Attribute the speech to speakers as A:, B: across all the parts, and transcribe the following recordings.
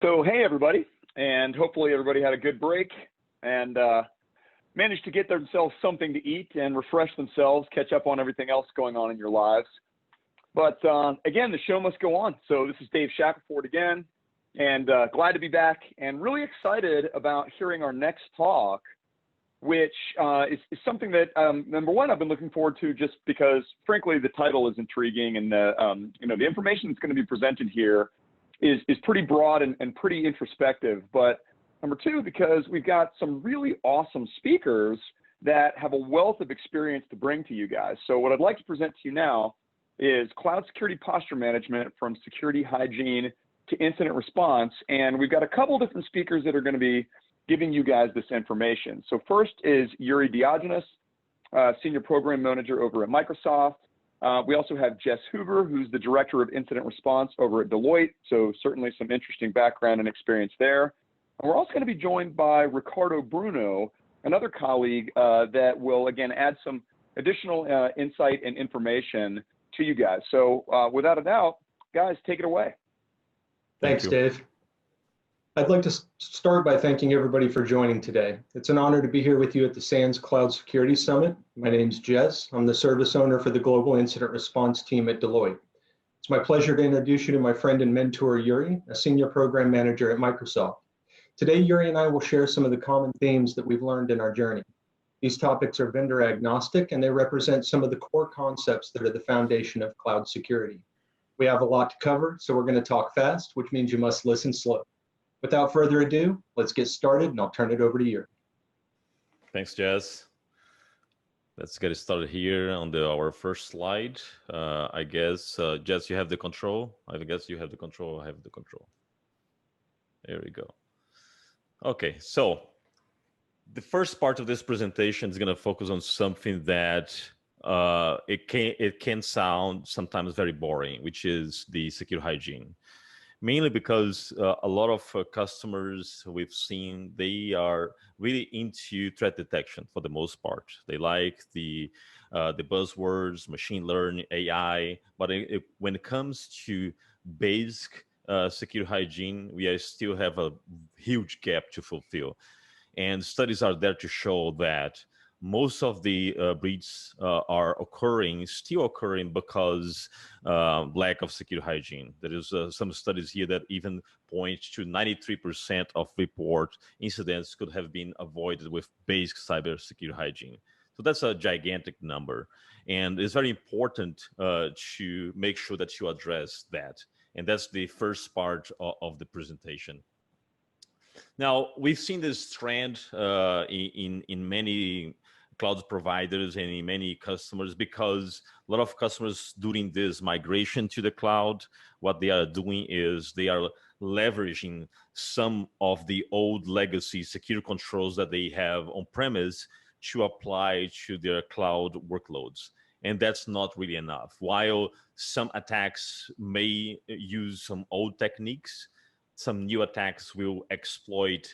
A: So, hey, everybody, and hopefully everybody had a good break and managed to get themselves something to eat and refresh themselves, catch up on everything else going on in your lives. But again, the show must go on. So this is Dave Shackelford again, and glad to be back and really excited about hearing our next talk, which is something that, number one, I've been looking forward to just because, frankly, the title is intriguing and the information that's going to be presented here is pretty broad and pretty introspective. But number two, because we've got some really awesome speakers that have a wealth of experience to bring to you guys. So what I'd like to present to you now is cloud security posture management from security hygiene to incident response. And we've got a couple different speakers that are going to be giving you guys this information. So first is Yuri Diogenes, Senior Program Manager over at Microsoft. We also have Jess Hoover, who's the Director of Incident Response over at Deloitte. So certainly some interesting background and experience there. And we're also going to be joined by Ricardo Bruno, another colleague that will, again, add some additional insight and information to you guys. So without a doubt, guys, take it away.
B: Thanks, Dave. I'd like to start by thanking everybody for joining today. It's an honor to be here with you at the SANS Cloud Security Summit. My name's Jess. I'm the service owner for the Global Incident Response team at Deloitte. It's my pleasure to introduce you to my friend and mentor, Yuri, a Senior Program Manager at Microsoft. Today, Yuri and I will share some of the common themes that we've learned in our journey. These topics are vendor agnostic, and they represent some of the core concepts that are the foundation of cloud security. We have a lot to cover, so we're going to talk fast, which means you must listen slow. Without further ado, let's get started, and I'll turn it over to you.
C: Thanks, Jess. Let's get started here on our first slide. I guess, Jess, you have the control. I guess you have the control. I have the control. There we go. Okay, so the first part of this presentation is going to focus on something that it can sound sometimes very boring, which is the secure hygiene. Mainly because a lot of customers we've seen, they are really into threat detection for the most part. They like the buzzwords, machine learning, AI, but when it comes to basic secure hygiene, we still have a huge gap to fulfill. And studies are there to show that most of the breaches are still occurring because lack of secure hygiene. There is some studies here that even point to 93% of report incidents could have been avoided with basic cyber secure hygiene. So that's a gigantic number. And it's very important to make sure that you address that. And that's the first part of the presentation. Now, we've seen this trend in many cloud providers and in many customers, because a lot of customers during this migration to the cloud, what they are doing is they are leveraging some of the old legacy secure controls that they have on premise to apply to their cloud workloads. And that's not really enough. While some attacks may use some old techniques, some new attacks will exploit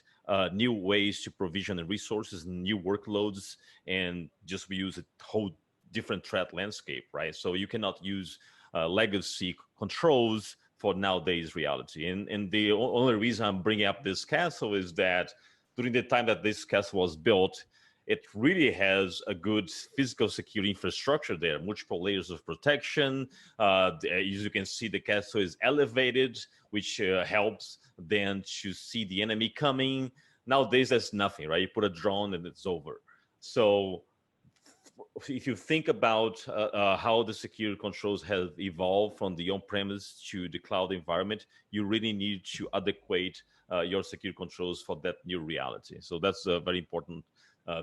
C: new ways to provision resources, new workloads, and just use a whole different threat landscape, right? So you cannot use legacy controls for nowadays reality. And the only reason I'm bringing up this castle is that during the time that this castle was built, it really has a good physical security infrastructure there, multiple layers of protection. As you can see, the castle is elevated, which helps then to see the enemy coming. Nowadays, that's nothing, right? You put a drone and it's over. So if you think about how the security controls have evolved from the on-premise to the cloud environment, you really need to adequate your security controls for that new reality. So that's a very important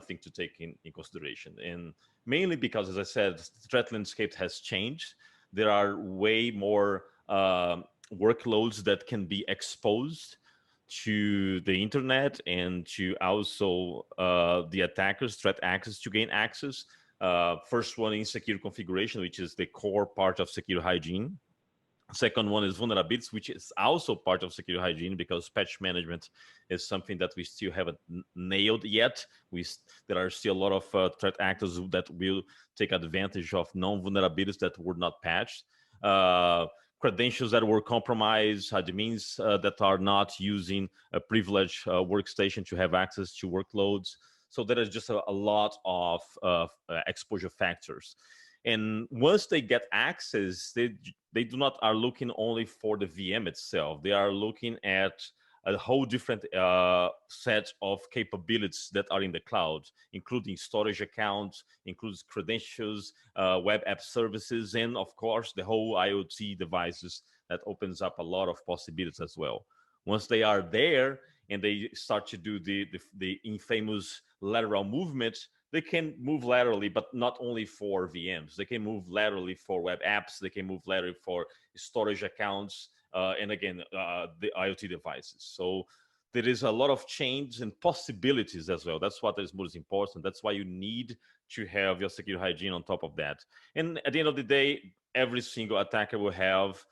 C: thing to take in consideration. And mainly because, as I said, the threat landscape has changed. There are way more workloads that can be exposed to the internet and to also the attackers, threat actors to gain access. First one is secure configuration, which is the core part of secure hygiene. Second one is vulnerabilities, which is also part of secure hygiene, because patch management is something that we still haven't nailed yet. There are still a lot of threat actors that will take advantage of known vulnerabilities that were not patched. credentials that were compromised, admins that are not using a privileged workstation to have access to workloads. So there is just a lot of exposure factors. And once they get access, they do not are looking only for the VM itself. They are looking at a whole different set of capabilities that are in the cloud, including storage accounts, includes credentials, web app services, and of course, the whole IoT devices that opens up a lot of possibilities as well. Once they are there and they start to do the infamous lateral movement, they can move laterally, but not only for VMs. They can move laterally for web apps. They can move laterally for storage accounts, and again, the IoT devices. So there is a lot of change and possibilities as well. That's what is most important. That's why you need to have your security hygiene on top of that. And at the end of the day, every single attacker will have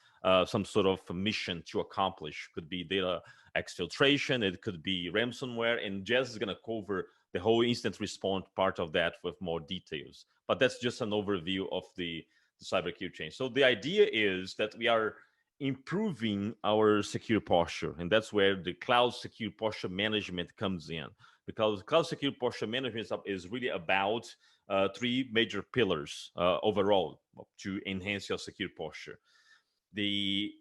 C: some sort of mission to accomplish. Could be data exfiltration, it could be ransomware, and Jess is going to cover the whole instant response part of that with more details. But that's just an overview of the cybersecurity change. So the idea is that we are improving our secure posture, and that's where the cloud secure posture management comes in, because cloud secure posture management is really about three major pillars overall to enhance your secure posture. The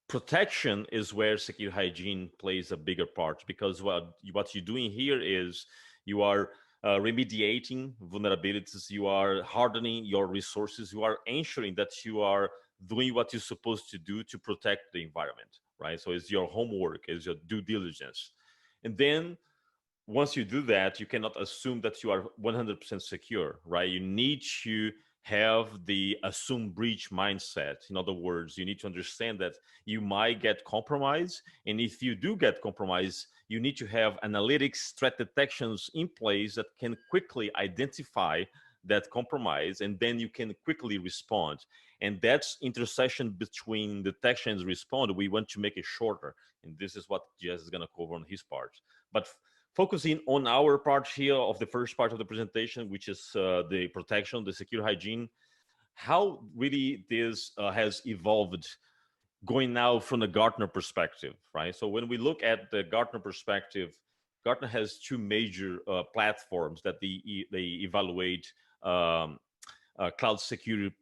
C: protection is where secure hygiene plays a bigger part, because what you're doing here is you are remediating vulnerabilities, you are hardening your resources, you are ensuring that you are doing what you're supposed to do to protect the environment, right? So it's your homework, it's your due diligence. And then once you do that, you cannot assume that you are 100% secure, right? You need to have the assume breach mindset. In other words, you need to understand that you might get compromised. And if you do get compromised, you need to have analytics, threat detections in place that can quickly identify that compromise, and then you can quickly respond. And that's intersection between detection and response. We want to make it shorter. And this is what Jess is going to cover on his part. But focusing on our part here of the first part of the presentation, which is the protection, the secure hygiene, how really this has evolved going now from the Gartner perspective, right? So when we look at the Gartner perspective, Gartner has two major platforms that they evaluate cloud security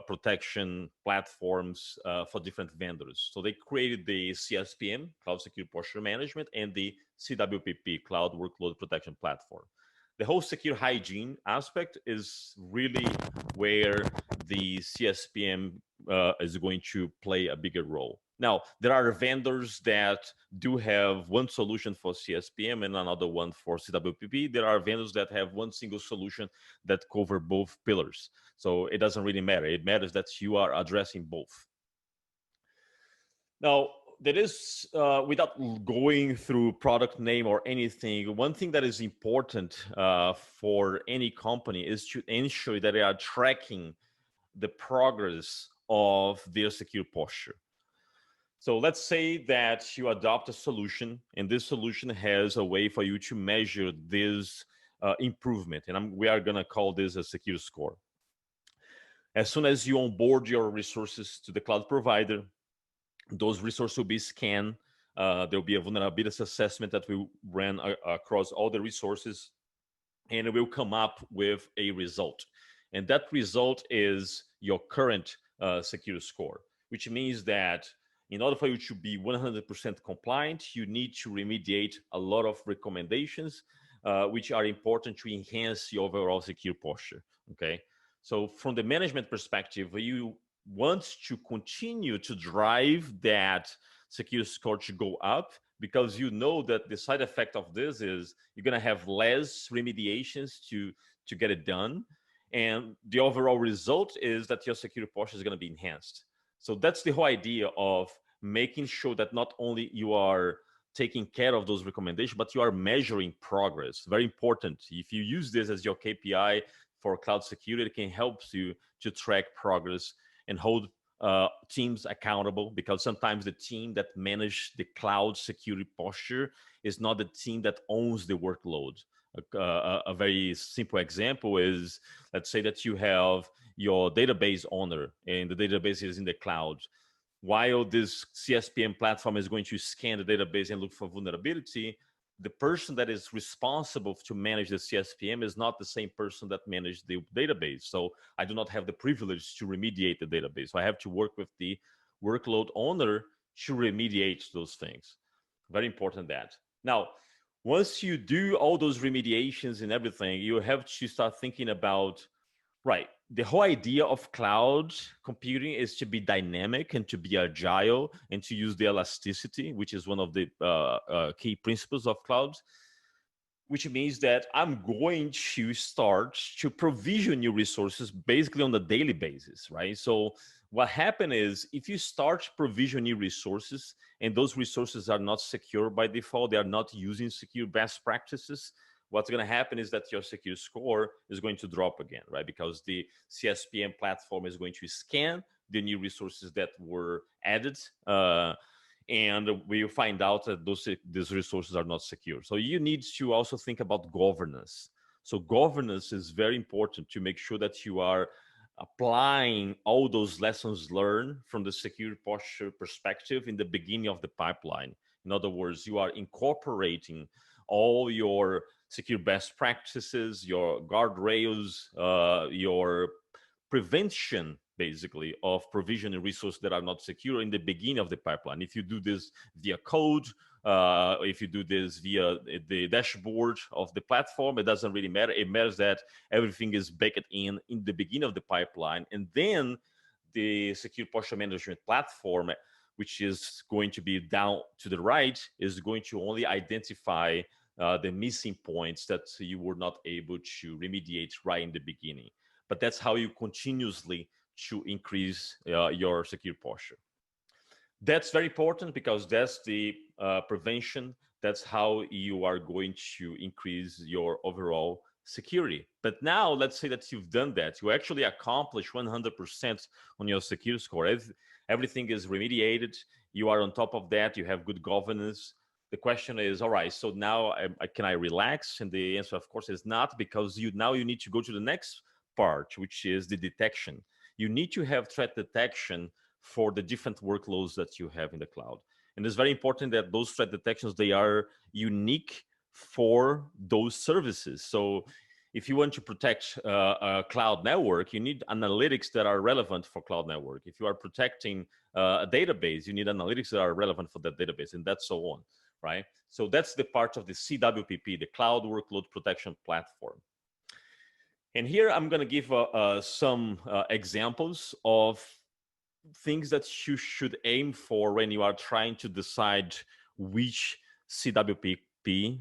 C: protection platforms for different vendors. So they created the CSPM, Cloud Security Posture Management, and the CWPP, Cloud Workload Protection Platform. The whole secure hygiene aspect is really where the CSPM is going to play a bigger role. Now, there are vendors that do have one solution for CSPM and another one for CWPP. There are vendors that have one single solution that cover both pillars. So it doesn't really matter. It matters that you are addressing both. Now, there is, without going through product name or anything, one thing that is important for any company is to ensure that they are tracking the progress of their secure posture. So let's say that you adopt a solution, and this solution has a way for you to measure this improvement, and we are going to call this a secure score. As soon as you onboard your resources to the cloud provider, those resources will be scanned. There will be a vulnerability assessment that will run across all the resources, and it will come up with a result. And that result is your current secure score, which means that in order for you to be 100% compliant, you need to remediate a lot of recommendations, which are important to enhance your overall secure posture, okay? So from the management perspective, you want to continue to drive that secure score to go up, because you know that the side effect of this is you're going to have less remediations to get it done. And the overall result is that your secure posture is going to be enhanced. So that's the whole idea of making sure that not only you are taking care of those recommendations, but you are measuring progress. Very important. If you use this as your KPI for cloud security, it can help you to track progress and hold teams accountable, because sometimes the team that manage the cloud security posture is not the team that owns the workload. A very simple example is, let's say that you have your database owner and the database is in the cloud. while this CSPM platform is going to scan the database and look for vulnerability, the person that is responsible to manage the CSPM is not the same person that managed the database. So I do not have the privilege to remediate the database. So I have to work with the workload owner to remediate those things. Very important that. Now, once you do all those remediations and everything, you have to start thinking about, right, the whole idea of cloud computing is to be dynamic and to be agile and to use the elasticity, which is one of the key principles of cloud, which means that I'm going to start to provision new resources basically on a daily basis, right? So what happens is if you start provisioning new resources and those resources are not secure by default, they are not using secure best practices, what's going to happen is that your secure score is going to drop again, right? Because the CSPM platform is going to scan the new resources that were added, and we'll find out that these resources are not secure. So you need to also think about governance. So governance is very important to make sure that you are applying all those lessons learned from the secure posture perspective in the beginning of the pipeline. In other words, you are incorporating all your secure best practices, your guardrails, your prevention, basically, of provisioning resources that are not secure in the beginning of the pipeline. If you do this via code, if you do this via the dashboard of the platform, it doesn't really matter. It matters that everything is baked in the beginning of the pipeline. And then the secure posture management platform, which is going to be down to the right, is going to only identify the missing points that you were not able to remediate right in the beginning. But that's how you continuously to increase your secure posture. That's very important because that's the prevention. That's how you are going to increase your overall security. But now let's say that you've done that. You actually accomplished 100% on your secure score. Everything is remediated. You are on top of that. You have good governance. The question is, all right, so now can I relax? And the answer, of course, is not, because now you need to go to the next part, which is the detection. You need to have threat detection for the different workloads that you have in the cloud. And it's very important that those threat detections, they are unique for those services. So if you want to protect a cloud network, you need analytics that are relevant for cloud network. If you are protecting a database, you need analytics that are relevant for that database, and that's so on, right? So that's the part of the CWPP, the Cloud Workload Protection Platform. And here I'm going to give some examples of things that you should aim for when you are trying to decide which CWPP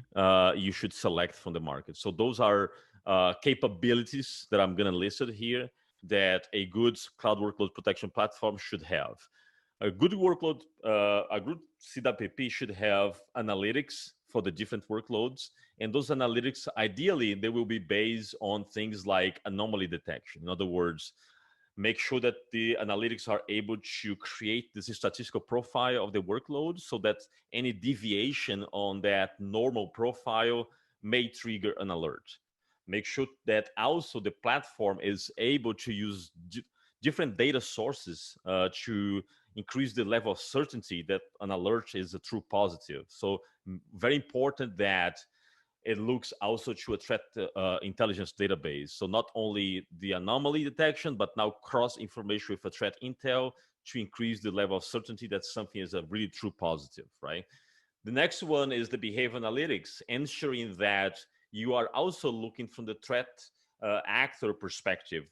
C: you should select from the market. So those are capabilities that I'm going to list here that a good cloud workload protection platform should have. A good CWPP should have analytics for the different workloads. And those analytics, ideally, they will be based on things like anomaly detection. In other words, make sure that the analytics are able to create this statistical profile of the workload so that any deviation on that normal profile may trigger an alert. Make sure that also the platform is able to use different data sources to increase the level of certainty that an alert is a true positive. So very important that it looks also to a threat intelligence database. So not only the anomaly detection, but now cross information with a threat intel to increase the level of certainty that something is a really true positive, right? The next one is the behavior analytics, ensuring that you are also looking from the threat actor perspective.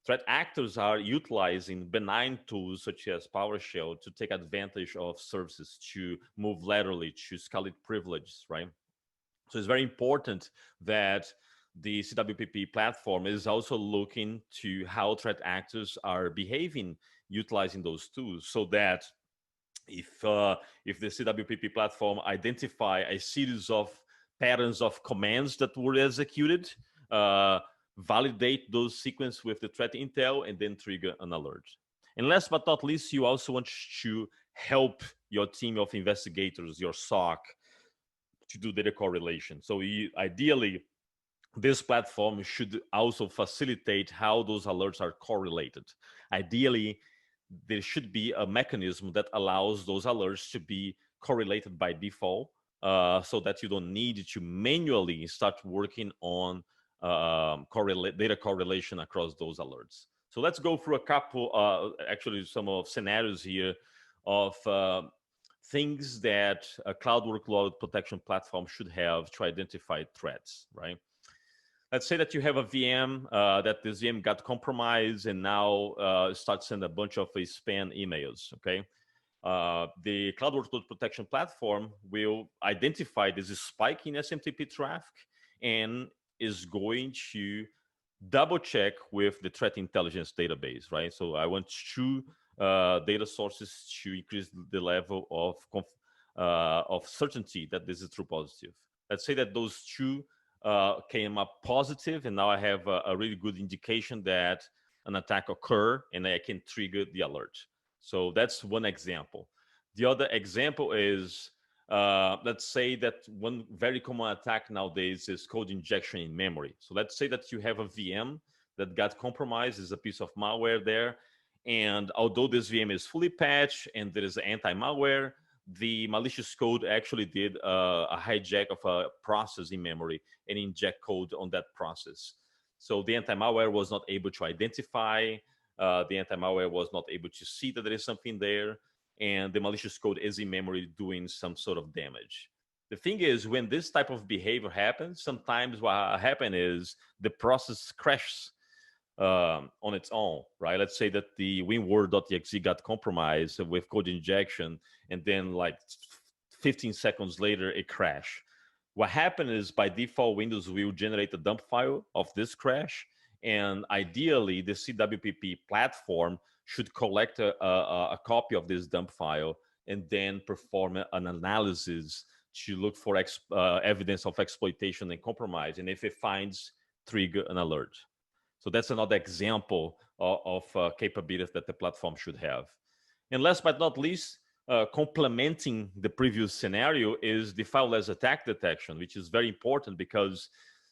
C: Threat actors are utilizing benign tools such as PowerShell to take advantage of services, to move laterally, to escalate privileges, right? So it's very important that the CWPP platform is also looking to how threat actors are behaving utilizing those tools, so that if the CWPP platform identify a series of patterns of commands that were executed, validate those sequences with the threat intel, and then trigger an alert. And last but not least, you also want to help your team of investigators, your SOC, to do data correlation. So ideally, this platform should also facilitate how those alerts are correlated. Ideally, there should be a mechanism that allows those alerts to be correlated by default, so that you don't need to manually start working on data correlation across those alerts. So let's go through a couple, actually some of scenarios here of things that a cloud workload protection platform should have to identify threats, right? Let's say that you have a VM, that this VM got compromised and now starts sending a bunch of spam emails, okay? The cloud workload protection platform will identify this spike in SMTP traffic and is going to double check with the threat intelligence database, right? So I want two data sources to increase the level of certainty that this is true positive. Let's say that those two came up positive, and now I have a really good indication that an attack occurred, and I can trigger the alert. So that's one example. The other example is, let's say that one very common attack nowadays is code injection in memory. So let's say that you have a VM that got compromised, is a piece of malware there. And although this VM is fully patched and there is anti-malware, the malicious code actually did a hijack of a process in memory and inject code on that process. So the anti-malware was not able to identify, the anti-malware was not able to see that there is something there, and the malicious code is in memory doing some sort of damage. The thing is, when this type of behavior happens, sometimes what happens is the process crashes on its own, right? Let's say that the winword.exe got compromised with code injection, and then like 15 seconds later, it crashed. What happened is, by default, Windows will generate a dump file of this crash, and ideally, the CWPP platform should collect a copy of this dump file and then perform an analysis to look for evidence of exploitation and compromise. And if it finds, trigger an alert. So that's another example of capabilities that the platform should have. And last but not least, complementing the previous scenario is the fileless attack detection, which is very important because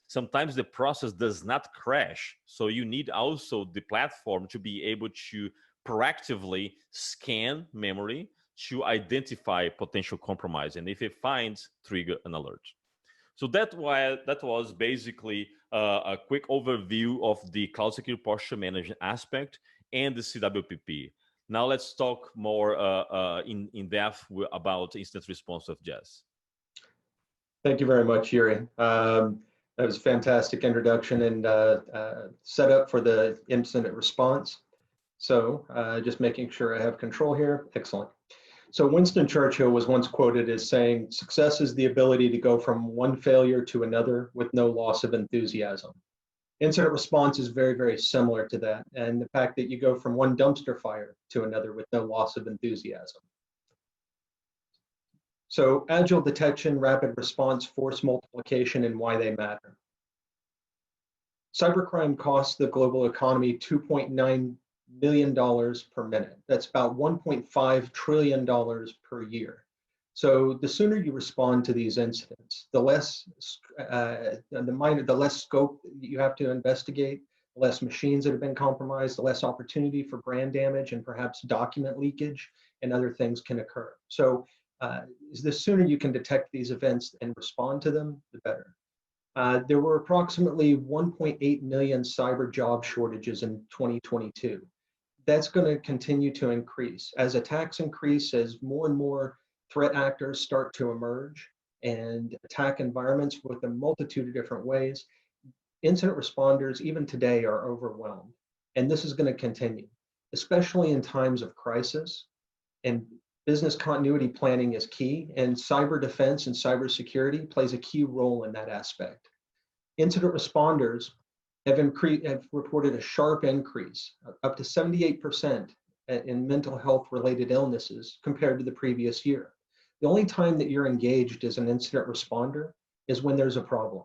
C: sometimes the process does not crash. So you need also the platform to be able to proactively scan memory to identify potential compromise. And if it finds, trigger an alert. So that was basically a quick overview of the cloud security posture management aspect and the CWPP. Now let's talk more in depth about incident response of Jess.
B: Thank you very much, Yuri. That was a fantastic introduction and setup for the incident response. So just making sure I have control here. Excellent. So Winston Churchill was once quoted as saying, "Success is the ability to go from one failure to another with no loss of enthusiasm." Incident response is very, very similar to that, and the fact that you go from one dumpster fire to another with no loss of enthusiasm. So agile detection, rapid response, force multiplication, and why they matter. Cybercrime costs the global economy $2.9 million per minute. That's about $1.5 trillion per year. So the sooner you respond to these incidents, the less scope you have to investigate, the less machines that have been compromised, the less opportunity for brand damage and perhaps document leakage and other things can occur. So the sooner you can detect these events and respond to them, the better. There were approximately 1.8 million cyber job shortages in 2022. That's going to continue to increase. As attacks increase, as more and more threat actors start to emerge and attack environments with a multitude of different ways, incident responders, even today, are overwhelmed. And this is going to continue, especially in times of crisis. And business continuity planning is key, and cyber defense and cybersecurity plays a key role in that aspect. Incident responders have reported a sharp increase, up to 78% in mental health related illnesses compared to the previous year. The only time that you're engaged as an incident responder is when there's a problem.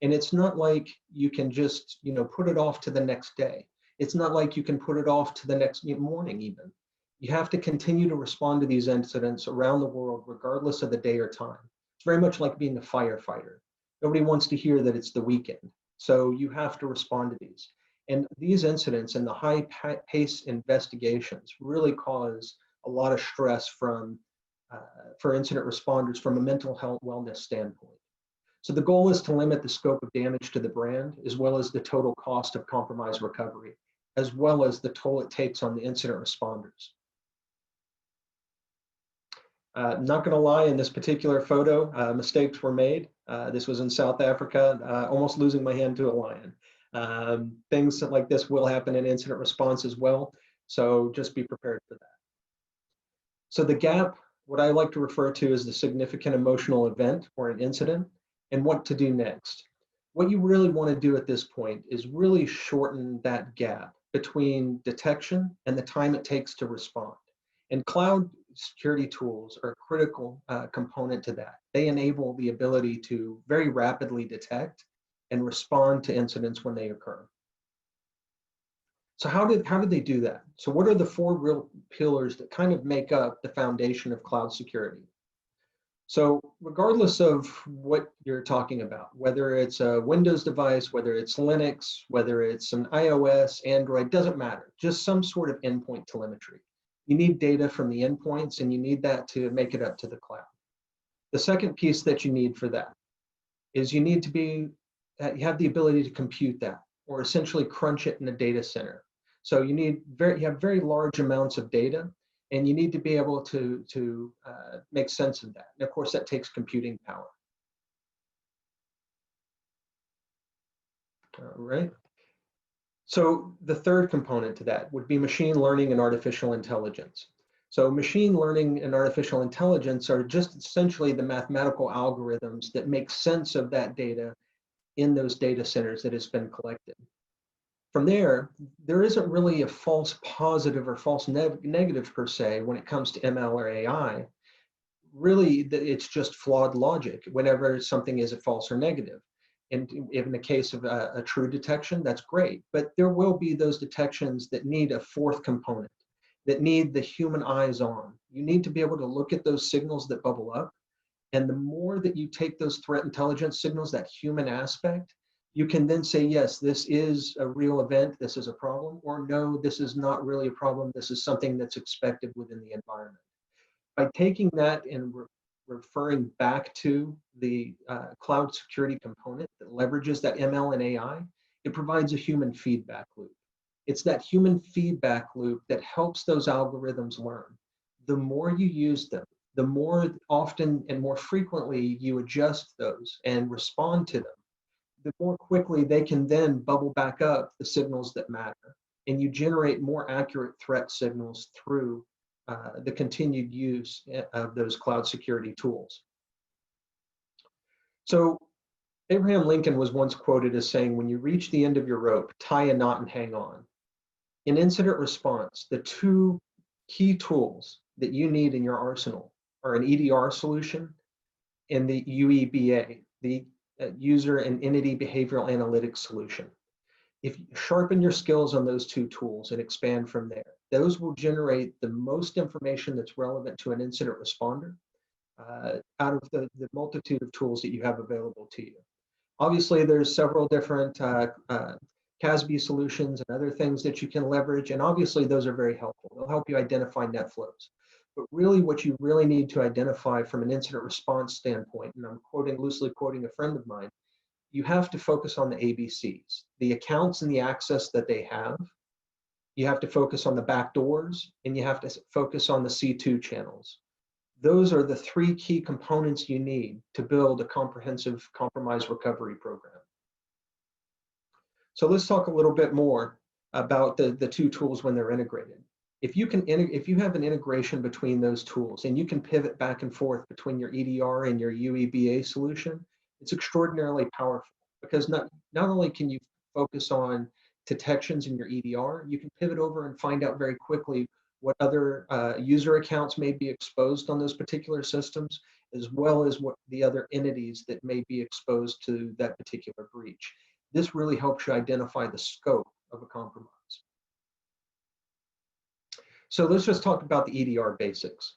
B: And it's not like you can just, put it off to the next day. It's not like you can put it off to the next morning even. You have to continue to respond to these incidents around the world, regardless of the day or time. It's very much like being a firefighter. Nobody wants to hear that it's the weekend. So you have to respond to these. And these incidents and the high-paced investigations really cause a lot of stress for incident responders from a mental health wellness standpoint. So the goal is to limit the scope of damage to the brand, as well as the total cost of compromised recovery, as well as the toll it takes on the incident responders. Not going to lie, in this particular photo, mistakes were made. This was in South Africa, almost losing my hand to a lion. Things like this will happen in incident response as well, so just be prepared for that. So the gap, what I like to refer to as the significant emotional event or an incident, and what to do next. What you really want to do at this point is really shorten that gap between detection and the time it takes to respond. And cloud security tools are a critical component to that. They enable the ability to very rapidly detect and respond to incidents when they occur. So how did they do that? So what are the four real pillars that kind of make up the foundation of cloud security? So regardless of what you're talking about, whether it's a Windows device, whether it's Linux, whether it's an iOS, Android, doesn't matter, just some sort of endpoint telemetry. You need data from the endpoints, and you need that to make it up to the cloud. The second piece that you need for that is you need to be, you have the ability to compute that, or essentially crunch it in a data center. So you have very large amounts of data, and you need to be able to make sense of that. And of course, that takes computing power. All right. So the third component to that would be machine learning and artificial intelligence. So machine learning and artificial intelligence are just essentially the mathematical algorithms that make sense of that data in those data centers that has been collected. From there isn't really a false positive or false negative per se when it comes to ML or AI. Really, it's just flawed logic whenever something is a false or negative. And in the case of a true detection, that's great. But there will be those detections that need a fourth component, that need the human eyes on. You need to be able to look at those signals that bubble up. And the more that you take those threat intelligence signals, that human aspect, you can then say, yes, this is a real event, this is a problem, or no, this is not really a problem, this is something that's expected within the environment. By taking that and referring back to the cloud security component that leverages that ML and AI, it provides a human feedback loop. It's that human feedback loop that helps those algorithms learn. The more you use them, the more often and more frequently you adjust those and respond to them, the more quickly they can then bubble back up the signals that matter. And you generate more accurate threat signals through the continued use of those cloud security tools. So Abraham Lincoln was once quoted as saying, when you reach the end of your rope, tie a knot and hang on. In incident response, the two key tools that you need in your arsenal are an EDR solution and the UEBA, the User and Entity Behavioral Analytics solution. If you sharpen your skills on those two tools and expand from there, those will generate the most information that's relevant to an incident responder out of the multitude of tools that you have available to you. Obviously, there's several different CASB solutions and other things that you can leverage, and obviously those are very helpful. They'll help you identify net flows. But really what you really need to identify from an incident response standpoint, and I'm loosely quoting a friend of mine, you have to focus on the ABCs, the accounts and the access that they have. You have to focus on the backdoors, and you have to focus on the C2 channels. Those are the three key components you need to build a comprehensive compromise recovery program. So let's talk a little bit more about the two tools when they're integrated. If you have an integration between those tools and you can pivot back and forth between your EDR and your UEBA solution, it's extraordinarily powerful, because not only can you focus on detections in your EDR, you can pivot over and find out very quickly what other user accounts may be exposed on those particular systems, as well as what the other entities that may be exposed to that particular breach. This really helps you identify the scope of a compromise. So let's just talk about the EDR basics.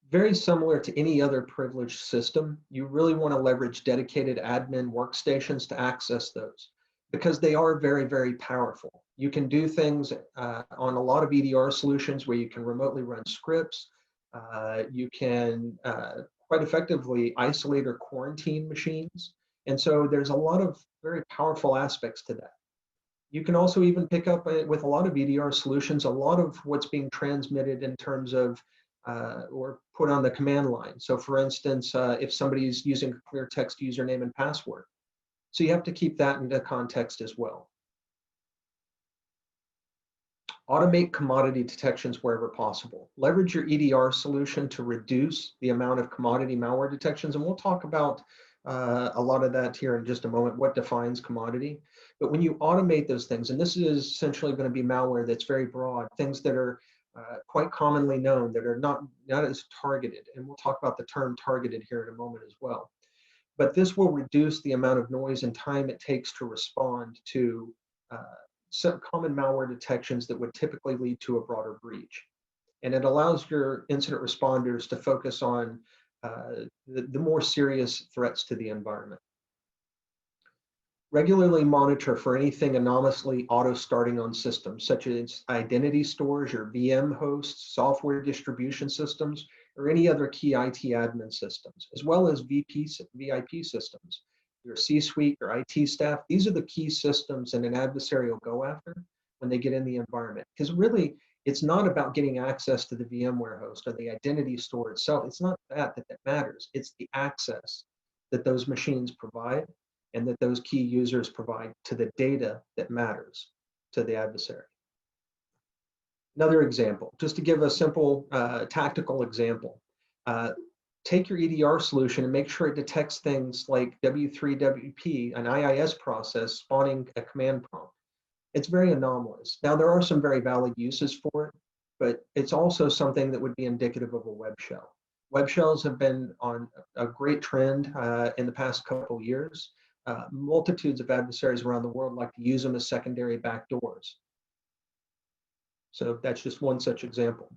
B: Very similar to any other privileged system, you really want to leverage dedicated admin workstations to access those, because they are very, very powerful. You can do things on a lot of EDR solutions where you can remotely run scripts. You can quite effectively isolate or quarantine machines. And so there's a lot of very powerful aspects to that. You can also even pick up with a lot of EDR solutions, a lot of what's being transmitted in terms of or put on the command line. So for instance, if somebody's using a clear text username and password. So you have to keep that into context as well. Automate commodity detections wherever possible. Leverage your EDR solution to reduce the amount of commodity malware detections. And we'll talk about a lot of that here in just a moment, what defines commodity. But when you automate those things, and this is essentially going to be malware that's very broad, things that are quite commonly known, that are not as targeted. And we'll talk about the term targeted here in a moment as well. But this will reduce the amount of noise and time it takes to respond to some common malware detections that would typically lead to a broader breach. And it allows your incident responders to focus on the more serious threats to the environment. Regularly monitor for anything anomalously auto-starting on systems, such as identity stores, your VM hosts, software distribution systems, or any other key IT admin systems, as well as VIP systems. Your C-suite, your IT staff, these are the key systems that an adversary will go after when they get in the environment. Because really, it's not about getting access to the VMware host or the identity store itself. It's not that matters. It's the access that those machines provide and that those key users provide to the data that matters to the adversary. Another example, just to give a simple tactical example. Take your EDR solution and make sure it detects things like W3WP, an IIS process spawning a command prompt. It's very anomalous. Now, there are some very valid uses for it, but it's also something that would be indicative of a web shell. Web shells have been on a great trend in the past couple of years. Multitudes of adversaries around the world like to use them as secondary backdoors. So that's just one such example.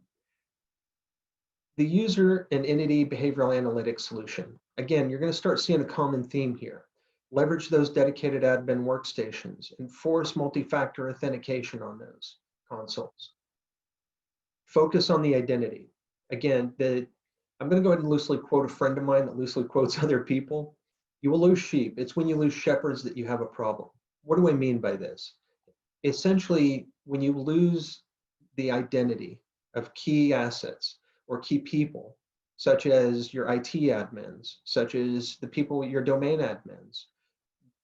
B: The user and entity behavioral analytics solution. Again, you're going to start seeing a common theme here. Leverage those dedicated admin workstations. Enforce multi-factor authentication on those consoles. Focus on the identity. Again, I'm going to go ahead and loosely quote a friend of mine that loosely quotes other people. You will lose sheep. It's when you lose shepherds that you have a problem. What do I mean by this? Essentially, when you lose the identity of key assets or key people, such as your IT admins, such as the people, your domain admins,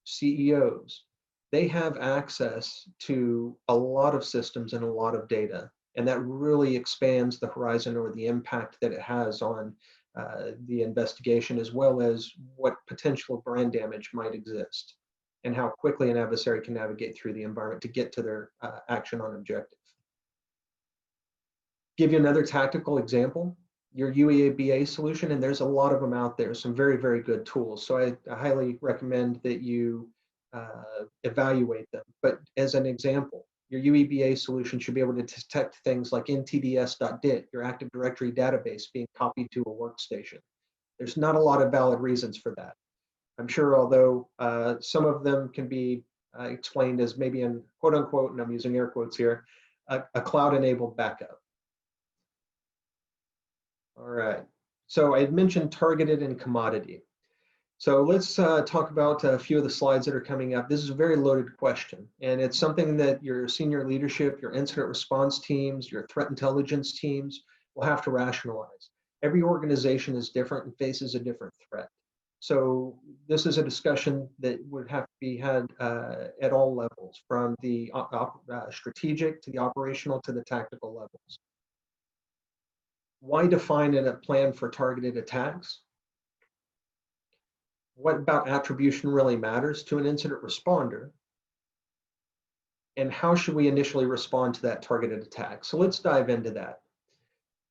B: CEOs, they have access to a lot of systems and a lot of data. And that really expands the horizon or the impact that it has on the investigation, as well as what potential brand damage might exist and how quickly an adversary can navigate through the environment to get to their action on objective. Give you another tactical example, your UEBA solution, and there's a lot of them out there, some very, very good tools. So I highly recommend that you evaluate them. But as an example, your UEBA solution should be able to detect things like ntds.dit, your Active Directory database being copied to a workstation. There's not a lot of valid reasons for that. I'm sure, although some of them can be explained as maybe in quote unquote, and I'm using air quotes here, a cloud-enabled backup. All right, so I had mentioned targeted and commodity. So let's talk about a few of the slides that are coming up. This is a very loaded question, and it's something that your senior leadership, your incident response teams, your threat intelligence teams will have to rationalize. Every organization is different and faces a different threat. So this is a discussion that would have to be had at all levels, from the strategic to the operational to the tactical levels. Why define a plan for targeted attacks? What about attribution really matters to an incident responder? And how should we initially respond to that targeted attack? So let's dive into that.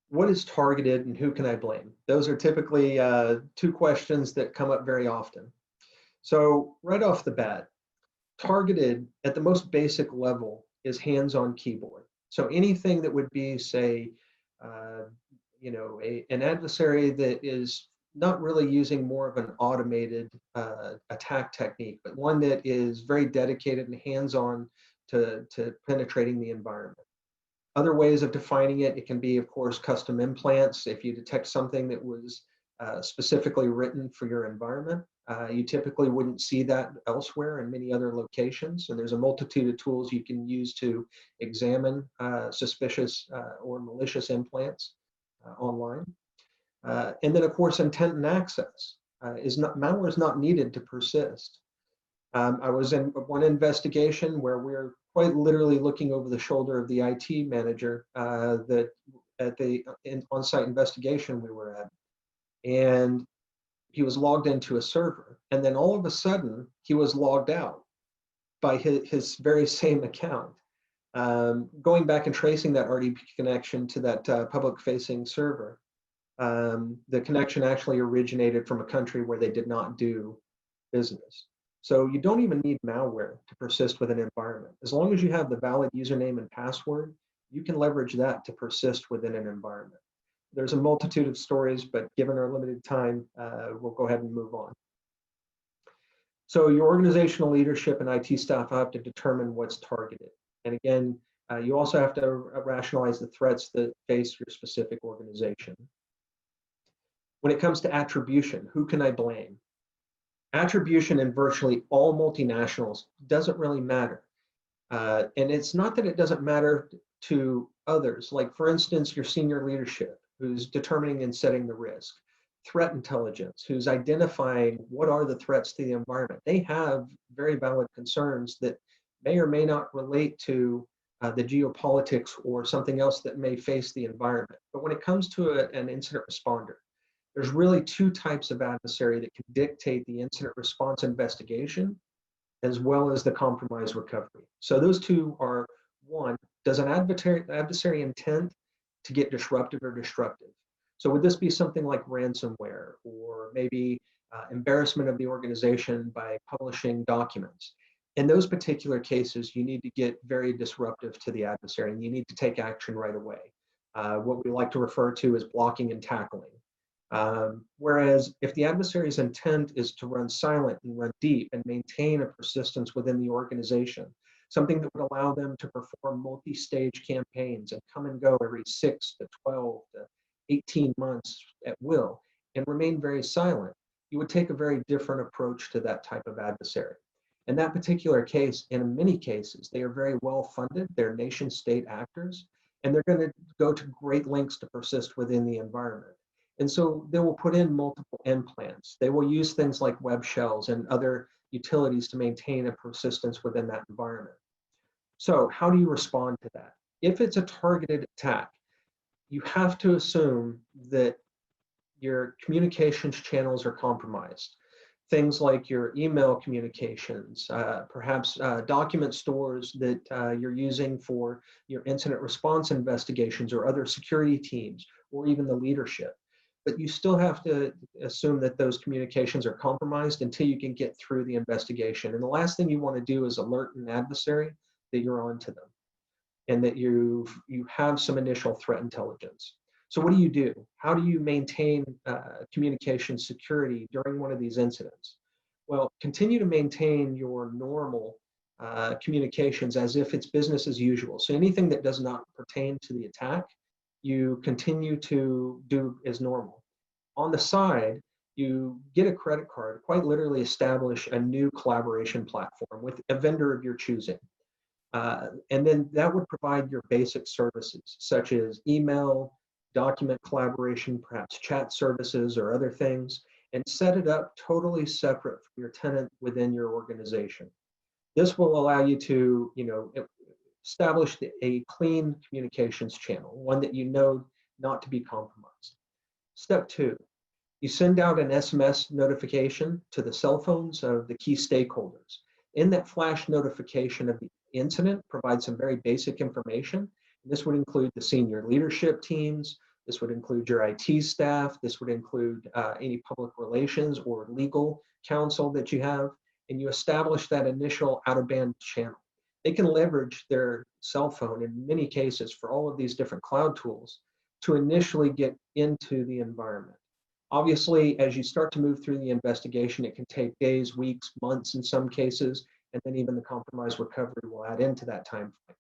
B: What is targeted and who can I blame? Those are typically two questions that come up very often. So right off the bat, targeted at the most basic level is hands-on keyboard. So anything that would be, say, an adversary that is not really using more of an automated attack technique, but one that is very dedicated and hands-on to penetrating the environment. Other ways of defining it, it can be, of course, custom implants. If you detect something that was specifically written for your environment, you typically wouldn't see that elsewhere in many other locations. And there's a multitude of tools you can use to examine suspicious or malicious implants online. And then, of course, intent and access. Malware is not needed to persist. I was in one investigation where we're quite literally looking over the shoulder of the IT manager that at the on-site investigation we were at. And he was logged into a server. And then all of a sudden, he was logged out by his very same account. Going back and tracing that RDP connection to that public-facing server, the connection actually originated from a country where they did not do business. So you don't even need malware to persist with an environment. As long as you have the valid username and password, you can leverage that to persist within an environment. There's a multitude of stories, but given our limited time, we'll go ahead and move on. So your organizational leadership and IT staff have to determine what's targeted. And again, you also have to rationalize the threats that face your specific organization. When it comes to attribution, who can I blame? Attribution in virtually all multinationals doesn't really matter. And it's not that it doesn't matter to others, like for instance, your senior leadership, who's determining and setting the risk, threat intelligence, who's identifying what are the threats to the environment. They have very valid concerns that may or may not relate to the geopolitics or something else that may face the environment. But when it comes to an incident responder, there's really two types of adversary that can dictate the incident response investigation, as well as the compromise recovery. So those two are, one, does an adversary intend to get disruptive or destructive? So would this be something like ransomware, or maybe embarrassment of the organization by publishing documents? In those particular cases, you need to get very disruptive to the adversary, and you need to take action right away. What we like to refer to as blocking and tackling. Whereas if the adversary's intent is to run silent and run deep and maintain a persistence within the organization, something that would allow them to perform multi-stage campaigns and come and go every 6 to 12 to 18 months at will and remain very silent, you would take a very different approach to that type of adversary. In that particular case, in many cases, they are very well funded, they're nation state actors, and they're going to go to great lengths to persist within the environment. And so they will put in multiple implants. They will use things like web shells and other utilities to maintain a persistence within that environment. So how do you respond to that? If it's a targeted attack, you have to assume that your communications channels are compromised. Things like your email communications, perhaps document stores that you're using for your incident response investigations or other security teams, or even the leadership. But you still have to assume that those communications are compromised until you can get through the investigation. And the last thing you want to do is alert an adversary that you're on to them and that you have some initial threat intelligence. So what do? How do you maintain communication security during one of these incidents? Well, continue to maintain your normal communications as if it's business as usual. So anything that does not pertain to the attack, you continue to do as normal. On the side, you get a credit card, quite literally establish a new collaboration platform with a vendor of your choosing. And then that would provide your basic services, such as email, document collaboration, perhaps chat services or other things, and set it up totally separate from your tenant within your organization. This will allow you to, establish a clean communications channel, one that you know not to be compromised. Step 2, you send out an SMS notification to the cell phones of the key stakeholders. In that flash notification of the incident, provide some very basic information. This would include the senior leadership teams. This would include your IT staff. This would include any public relations or legal counsel that you have. And you establish that initial out-of-band channel. They can leverage their cell phone in many cases for all of these different cloud tools to initially get into the environment. Obviously, as you start to move through the investigation, it can take days, weeks, months in some cases. and then even the compromised recovery will add into that time frame.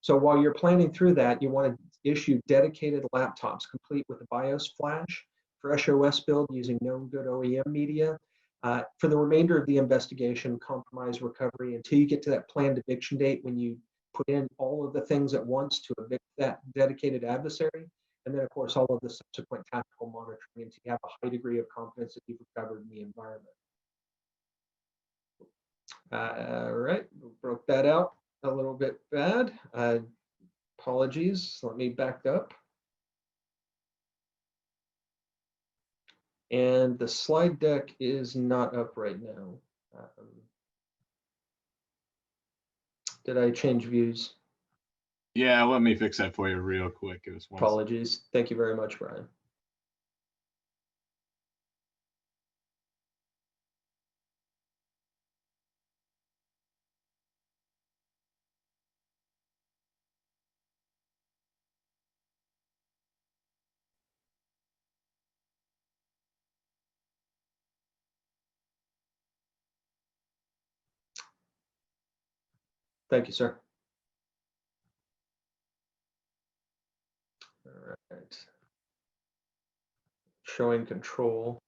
B: So while you're planning through that, you want to issue dedicated laptops complete with a BIOS flash, fresh OS build using known good OEM media. For the remainder of the investigation, compromise recovery, until you get to that planned eviction date when you put in all of the things at once to evict that dedicated adversary. And then, of course, all of the subsequent tactical monitoring until you have a high degree of confidence that you've recovered in the environment. All right, broke that out a little bit bad. Apologies, let me back up. And the slide deck is not up right now. Did I change views?
D: Yeah, let me fix that for you real quick. It was
B: Apologies. Thank you very much, Brian. Thank you, sir. All right. Showing control.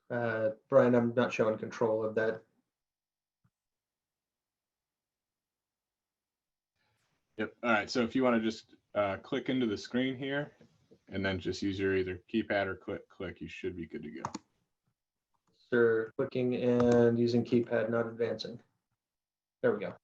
B: Brian, I'm not showing control of that.
D: Yep. All right. So if you want to just click into the screen here and then just use your either keypad or click, you should be good to go.
B: Sir, clicking and using keypad, not advancing. There we go.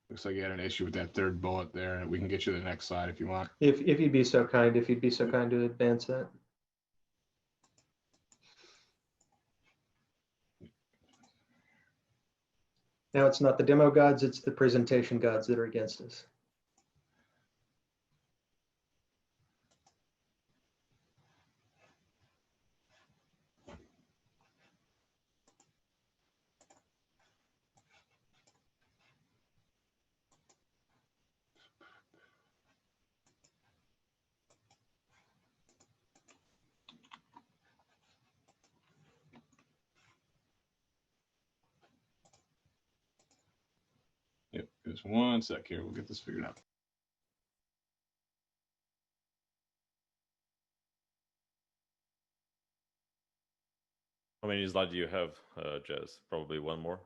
D: Looks like you had an issue with that third bullet there, and we can get you to the next slide if you want.
B: If you'd be so kind, to advance that. Now it's not the demo gods, it's the presentation gods that are against us.
D: Yep. Just one sec here. We'll get this figured out.
C: How many slides do you have, Jess? Probably one more.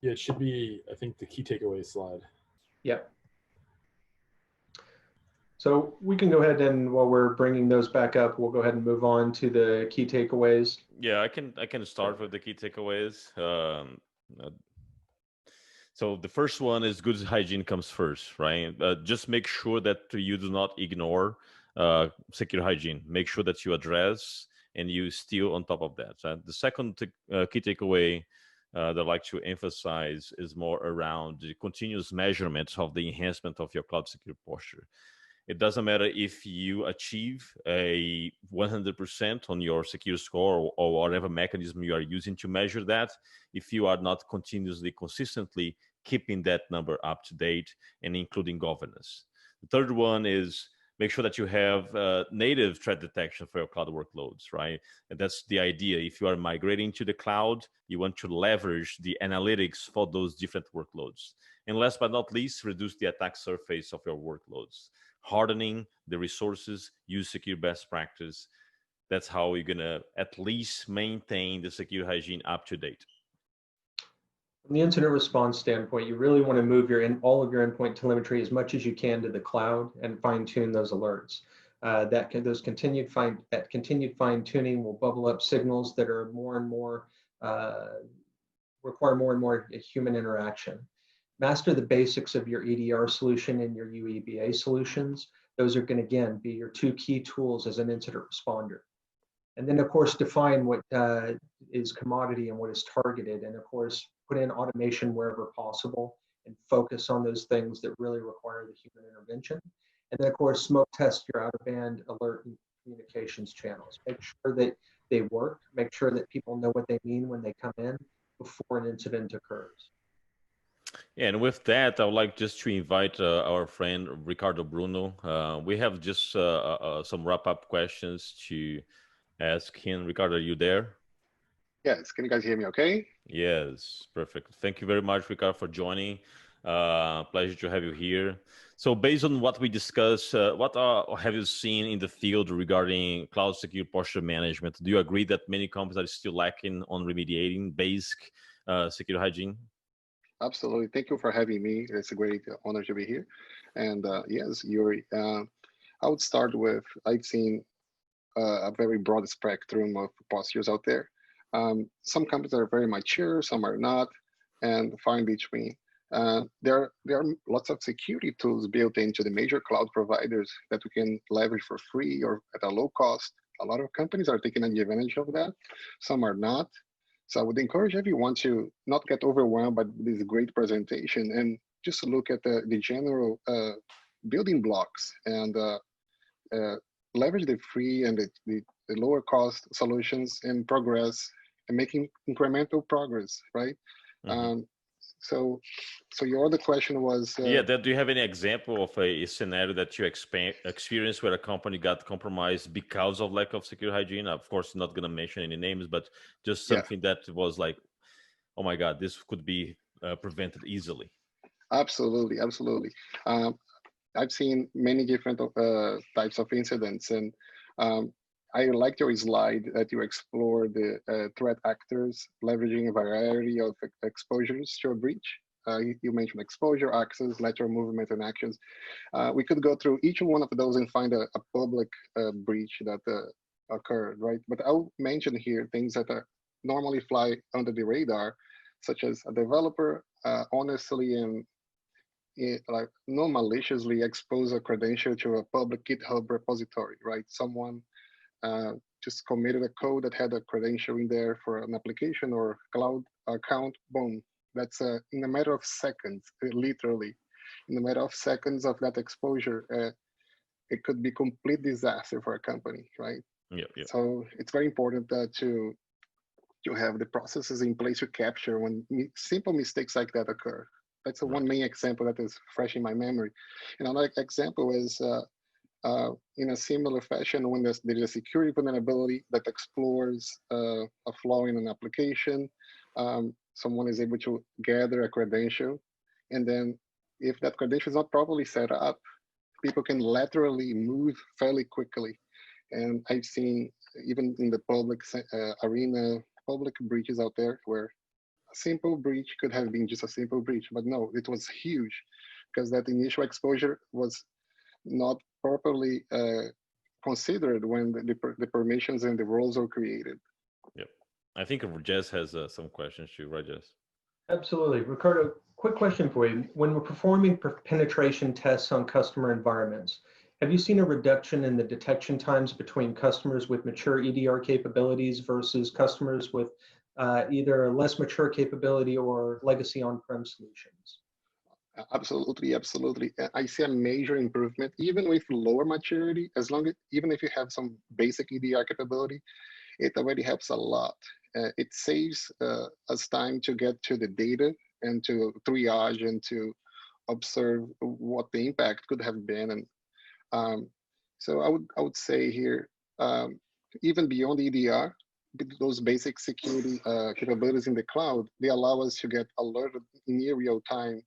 E: Yeah, it should be, I think, the key takeaway slide.
B: Yep. So we can go ahead and while we're bringing those back up, we'll go ahead and move on to the key takeaways.
C: Yeah, I can start with the key takeaways. So the first one is good hygiene comes first, right? Just make sure that you do not ignore secure hygiene. Make sure that you address and you still on top of that. The second key takeaway that I'd like to emphasize is more around the continuous measurement of the enhancement of your cloud security posture. It doesn't matter if you achieve a 100% on your secure score or whatever mechanism you are using to measure that, if you are not continuously, consistently keeping that number up to date and including governance. The third one is make sure that you have native threat detection for your cloud workloads, right? And that's the idea. If you are migrating to the cloud, you want to leverage the analytics for those different workloads. And last but not least, reduce the attack surface of your workloads. Hardening the resources, use secure best practice. That's how you're gonna at least maintain the secure hygiene up to date.
B: From the incident response standpoint, you really want to move all of your endpoint telemetry as much as you can to the cloud and fine tune those alerts. Continued fine tuning will bubble up signals that are more and more require more and more human interaction. Master the basics of your EDR solution and your UEBA solutions. Those are going to, again, be your two key tools as an incident responder. And then, of course, define what is commodity and what is targeted. And, of course, put in automation wherever possible and focus on those things that really require the human intervention. And then, of course, smoke test your out-of-band alert and communications channels. Make sure that they work. Make sure that people know what they mean when they come in before an incident occurs.
C: Yeah, and with that, I would like just to invite our friend Ricardo Bruno. We have just some wrap-up questions to ask him. Ricardo, are you there?
F: Yes, can you guys hear me okay?
C: Yes, perfect. Thank you very much, Ricardo, for joining. Pleasure to have you here. So based on what we discussed, what have you seen in the field regarding cloud secure posture management? Do you agree that many companies are still lacking on remediating basic secure hygiene?
F: Absolutely. Thank you for having me. It's a great honor to be here. And yes, Yuri, I would start with, I've seen a very broad spectrum of postures out there. Some companies are very mature, some are not, and far in between. There are lots of security tools built into the major cloud providers that we can leverage for free or at a low cost. A lot of companies are taking advantage of that. Some are not. So I would encourage everyone to not get overwhelmed by this great presentation and just look at the general building blocks and leverage the free and the lower cost solutions and progress and making incremental progress, right?
C: Mm-hmm.
F: So your other question was
C: do you have any example of a scenario that you experienced where a company got compromised because of lack of secure hygiene? Of course, not going to mention any names, but just something that was like, oh my God, this could be prevented easily.
F: Absolutely. I've seen many different types of incidents, and I liked your slide that you explore the threat actors leveraging a variety of exposures to a breach. You mentioned exposure, access, lateral movement, and actions. We could go through each one of those and find a public breach that occurred, right? But I'll mention here things that normally fly under the radar, such as a developer honestly and like non maliciously expose a credential to a public GitHub repository, right? Someone just committed a code that had a credential in there for an application or cloud account, boom. That's in a matter of seconds, literally. In a matter of seconds of that exposure, it could be complete disaster for a company, right?
C: Yeah.
F: So it's very important to have the processes in place to capture when simple mistakes like that occur. That's one main example that is fresh in my memory. And another example is in a similar fashion when there is a security vulnerability that explores a flaw in an application. Someone is able to gather a credential, and then if that credential is not properly set up, people can laterally move fairly quickly. And I've seen even in the public arena, public breaches out there where a simple breach could have been just a simple breach, but no, it was huge because that initial exposure was not properly considered when the permissions and the roles are created.
C: Yep. I think Jess has some questions too, right, Jess?
B: Absolutely. Ricardo, quick question for you. When we're performing penetration tests on customer environments, have you seen a reduction in the detection times between customers with mature EDR capabilities versus customers with either less mature capability or legacy on-prem solutions?
F: Absolutely. I see a major improvement, even with lower maturity, even if you have some basic EDR capability, it already helps a lot. It saves us time to get to the data and to triage and to observe what the impact could have been. And so I would say here, even beyond EDR, those basic security capabilities in the cloud, they allow us to get alerted in near real time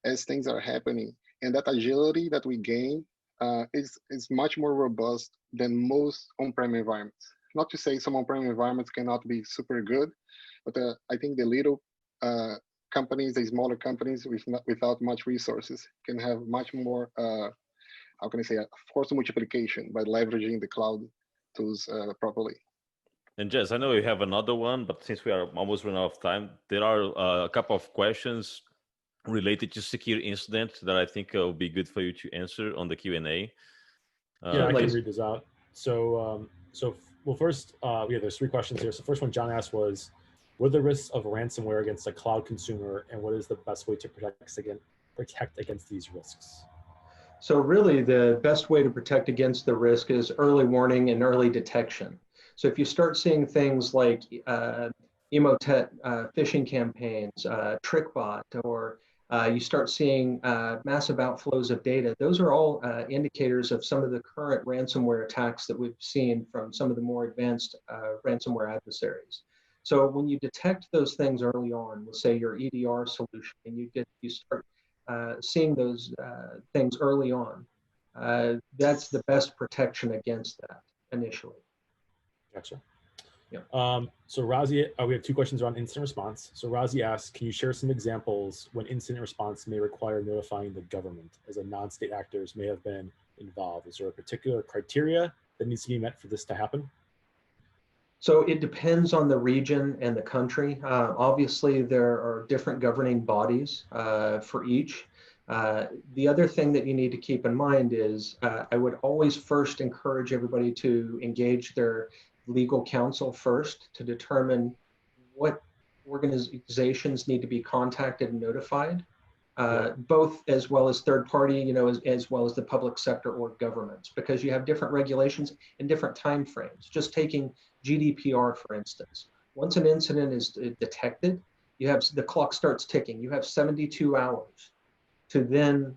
F: as things are happening. And that agility that we gain is much more robust than most on-prem environments. Not to say some on-prem environments cannot be super good, but I think the little companies, the smaller companies without much resources can have much more, how can I say, a force multiplication by leveraging the cloud tools properly.
C: And Jess, I know you have another one, but since we are almost running out of time, there are a couple of questions related to secure incident that I think will be good for you to answer on the Q&A.
E: Yeah, I can read this out. So, well, first, there's 3 questions here. So first one John asked was, what are the risks of ransomware against a cloud consumer, and what is the best way to protect against these risks?
B: So really the best way to protect against the risk is early warning and early detection. So if you start seeing things like emotet phishing campaigns, TrickBot, or you start seeing massive outflows of data, those are all indicators of some of the current ransomware attacks that we've seen from some of the more advanced ransomware adversaries. So when you detect those things early on, let's say your EDR solution, and you start seeing those things early on, that's the best protection against that initially.
E: Gotcha.
B: Yeah.
E: So Razi, we have 2 questions around incident response. So Razi asks, can you share some examples when incident response may require notifying the government, as a non-state actors may have been involved? Is there a particular criteria that needs to be met for this to happen?
B: So it depends on the region and the country. Obviously, there are different governing bodies for each. The other thing that you need to keep in mind is I would always first encourage everybody to engage their legal counsel first to determine what organizations need to be contacted and notified, both as well as third party, as well as the public sector or governments, because you have different regulations and different time frames. Just taking GDPR, for instance, once an incident is detected, the clock starts ticking. You have 72 hours to then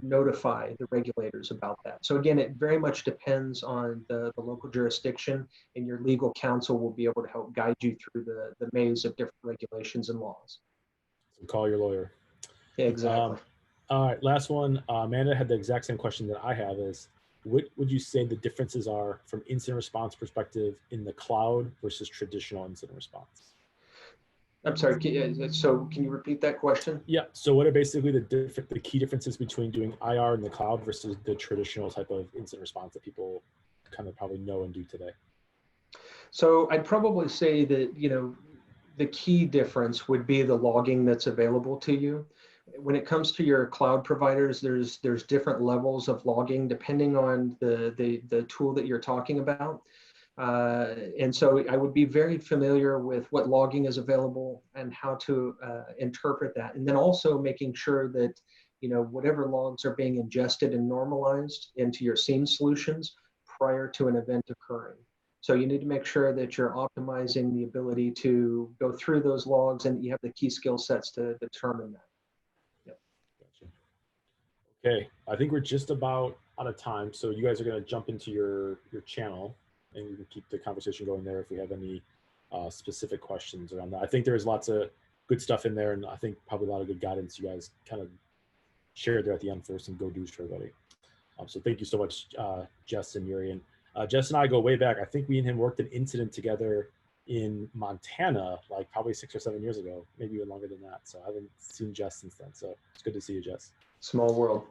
B: notify the regulators about that. So again, it very much depends on the local jurisdiction, and your legal counsel will be able to help guide you through the maze of different regulations and laws.
E: So call your lawyer.
B: Yeah, exactly.
E: All right, last one. Amanda had the exact same question that I have is, what would you say the differences are from incident response perspective in the cloud versus traditional incident response?
B: I'm sorry, so can you repeat that question?
E: Yeah, so what are basically the key differences between doing IR in the cloud versus the traditional type of incident response that people kind of probably know and do today?
B: So I'd probably say that, the key difference would be the logging that's available to you. When it comes to your cloud providers, there's different levels of logging depending on the tool that you're talking about. And so I would be very familiar with what logging is available and how to interpret that. And then also making sure that, whatever logs are being ingested and normalized into your SIEM solutions prior to an event occurring. So you need to make sure that you're optimizing the ability to go through those logs and you have the key skill sets to determine that. Yep.
E: Gotcha. Okay, I think we're just about out of time. So you guys are going to jump into your channel, and we can keep the conversation going there if we have any specific questions around that. I think there's lots of good stuff in there, and I think probably a lot of good guidance you guys kind of shared there at the end for some go-dos for everybody. So thank you so much, Jess and Yuri. And Jess and I go way back. I think we and him worked an incident together in Montana, like probably 6 or 7 years ago, maybe even longer than that. So I haven't seen Jess since then. So it's good to see you, Jess.
B: Small world.